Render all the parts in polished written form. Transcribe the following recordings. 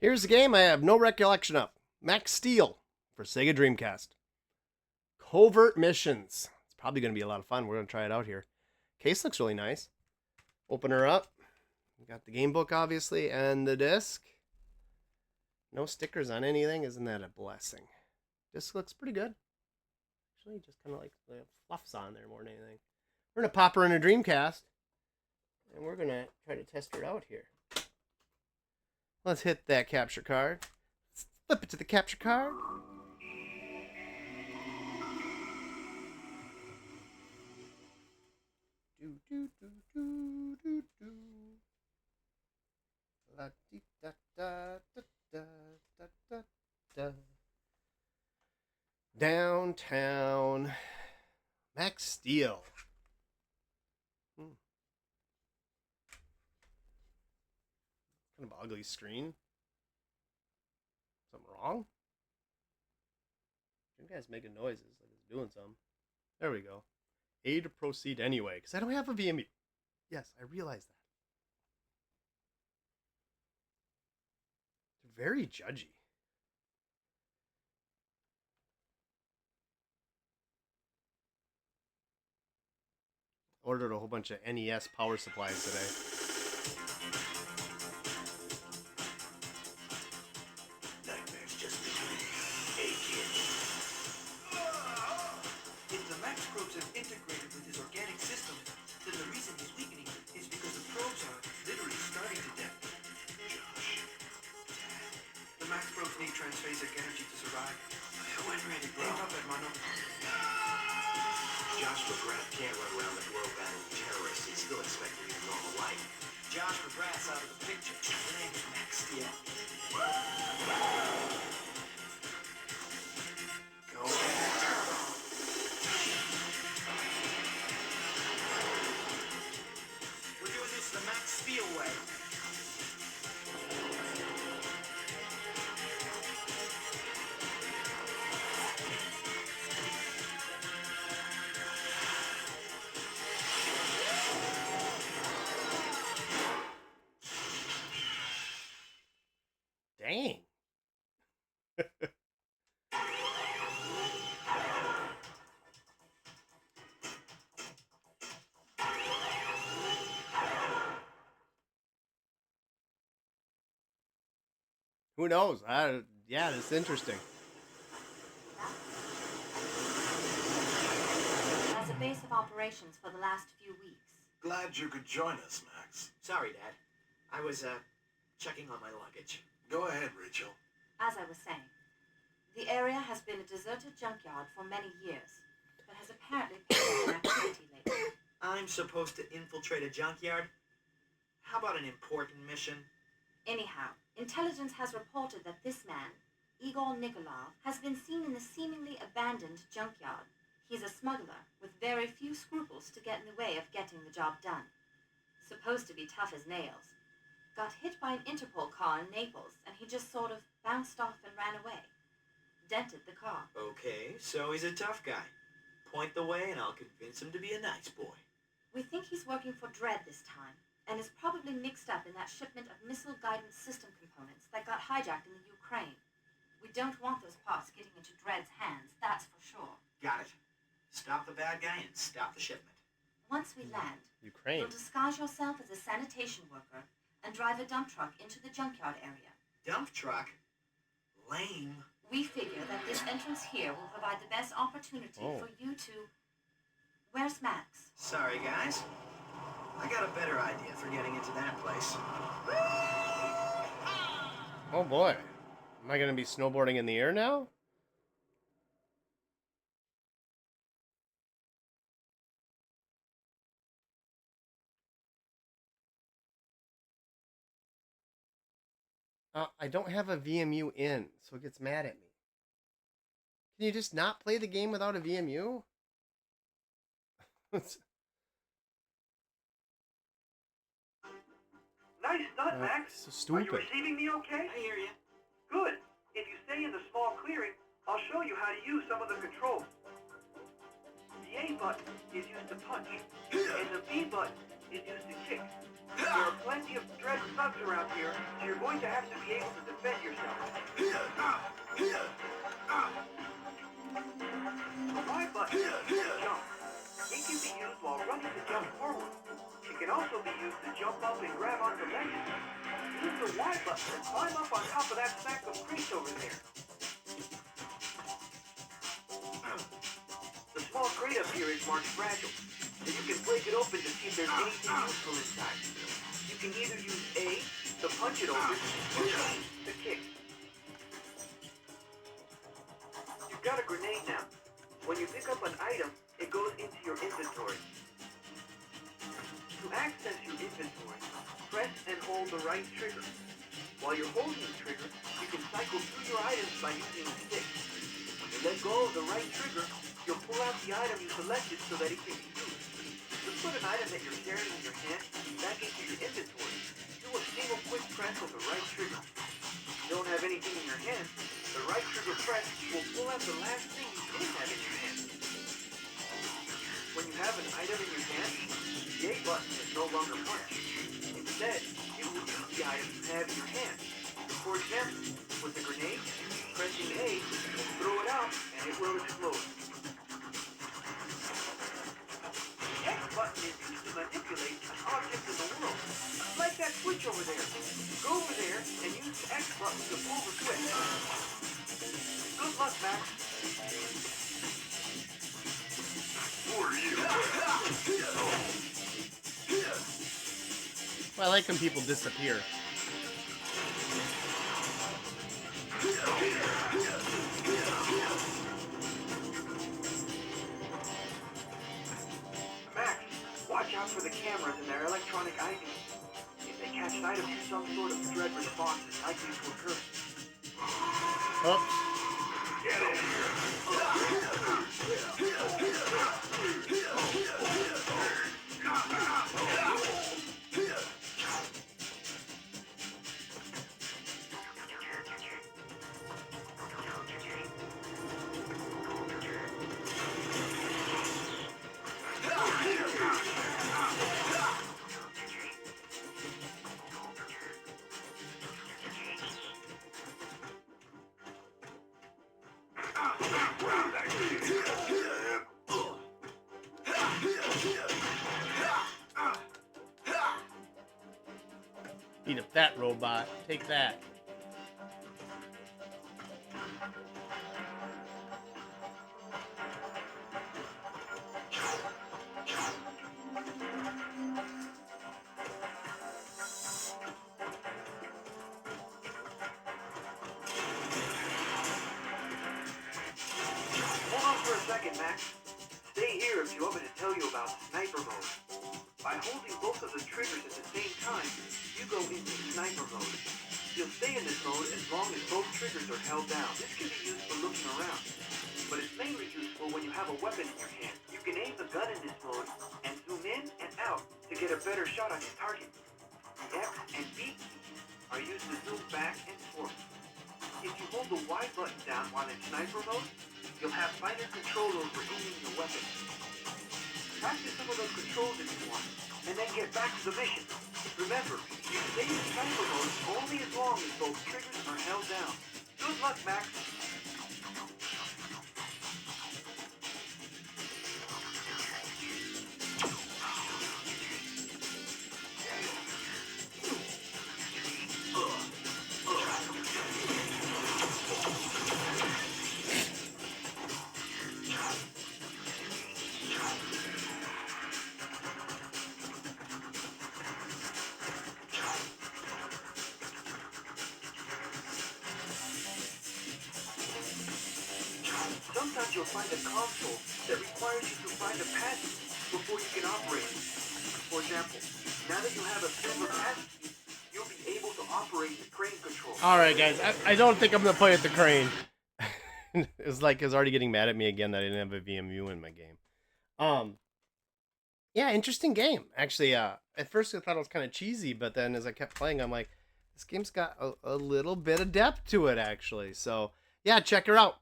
Here's a game I have no recollection of. Max Steel for Sega Dreamcast. Covert Missions. It's probably going to be a lot of fun. We're going to try it out here. Case looks really nice. Open her up. We got the game book, obviously, and the disc. No stickers on anything. Isn't that a blessing? Disc looks pretty good. Actually, just kind of like the fluffs on there more than anything. We're going to pop her in a Dreamcast. And we're going to try to test her out here. Let's hit that capture card. Let's flip it to the capture card. Do do do do do do. La dee da da da da da da da. Downtown Max Steel. Kind of ugly screen. Something wrong? You guys making noises like it's doing something. There we go. A to proceed anyway, because I don't have a VMU. Yes, I realize that. They're very judgy. Ordered a whole bunch of NES power supplies today. Integrated with his organic system, then the reason he's weakening is because the probes are literally starving to death. Josh, Dad. The max probes need transphasic energy to survive. When ready, bro. Aim up, hermano. Josh McGrath can't run around the world battling terrorists and still expect to lead a normal life. Josh McGrath's out of the picture. The name's Max Steel. Go ahead. The Max Steel way. Dang. Who knows? Yeah, it's interesting. As a base of operations for the last few weeks. Glad you could join us, Max. Sorry, Dad. I was, checking on my luggage. Go ahead, Rachel. As I was saying, the area has been a deserted junkyard for many years, but has apparently picked up an activity lately. I'm supposed to infiltrate a junkyard? How about an important mission? Anyhow, intelligence has reported that this man, Igor Nikolov, has been seen in the seemingly abandoned junkyard. He's a smuggler with very few scruples to get in the way of getting the job done. Supposed to be tough as nails. Got hit by an Interpol car in Naples, and he just sort of bounced off and ran away. Dented the car. Okay, so he's a tough guy. Point the way and I'll convince him to be a nice boy. We think he's working for Dredd this time, and is probably mixed up in that shipment of missile guidance system components that got hijacked in the Ukraine. We don't want those parts getting into Dredd's hands, that's for sure. Got it. Stop the bad guy and stop the shipment. Once we land, Ukraine. you'll disguise yourself as a sanitation worker and drive a dump truck into the junkyard area. Dump truck? Lame. We figure that this entrance here will provide the best opportunity for you to... Where's Max? Sorry, guys. I got a better idea for getting into that place. Oh boy. Am I going to be snowboarding in the air now? I don't have a VMU in, so it gets mad at me. Can you just not play the game without a VMU? Nice nut, Max. So stupid. Are you receiving me okay? I hear you. Good. If you stay in the small clearing, I'll show you how to use some of the controls. The A button is used to punch, and the B button is used to kick. There are plenty of dread thugs around here, so you're going to have to be able to defend yourself. The Y button is jump. It can be used while running to jump forward. It can also be used to jump up and grab onto ledges. Use the Y button and climb up on top of that stack of crates over there. The small crate up here is marked fragile, so you can break it open to see if there's anything useful inside. You can either use A to punch it open, or B to kick. You've got a grenade now. When you pick up an item, it goes into your inventory. To access your inventory, press and hold the right trigger. While you're holding the trigger, you can cycle through your items by using a stick. When you let go of the right trigger, you'll pull out the item you selected so that it can be used. Just put an item that you're carrying in your hand back into your inventory. Do a single quick press of the right trigger. If you don't have anything in your hand, the right trigger press will pull out the last thing you didn't have in your hand. When you have an item in your hand, the A button is no longer punched. Instead, you will use the item you have in your hand. For example, with the grenade, pressing A will throw it out and it will explode. The X button is used to manipulate an object in the world. Like that switch over there. Go over there and use the X button to pull the switch. Good luck, Max. Well, I like when people disappear. Max, watch out for the cameras and their electronic ID. If they catch sight of you, some sort of dread response is likely to occur. Oops. Get in here. Beat up that robot. Take that. Hold on for a second, Max. Stay here if you want me to tell you about sniper mode. By holding both of the triggers at the same time, you go into sniper mode. You'll stay in this mode as long as both triggers are held down. This can be used for looking around, but it's mainly useful when you have a weapon in your hand. You can aim the gun in this mode and zoom in and out to get a better shot on your target. The X and B keys are used to zoom back and forth. If you hold the Y button down while in sniper mode, you'll have finer control over aiming your weapon. Practice some of those controls if you want, and then get back to the mission. Remember, you stay in sniper mode only as long as both triggers are held down. Good luck, Max. Sometimes you'll find a console that requires you to find a passage before you can operate it. For example, now that you have a silver passage, you'll be able to operate the crane control. Alright, guys. I don't think I'm going to play with the crane. It's like it's already getting mad at me again that I didn't have a VMU in my game. Yeah, interesting game. Actually, at first I thought it was kind of cheesy, but then as I kept playing, I'm like, this game's got a little bit of depth to it, actually. So, yeah, check her out.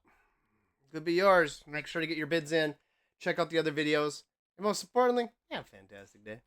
Could be yours. Make sure to get your bids in. Check out the other videos. And most importantly, have a fantastic day.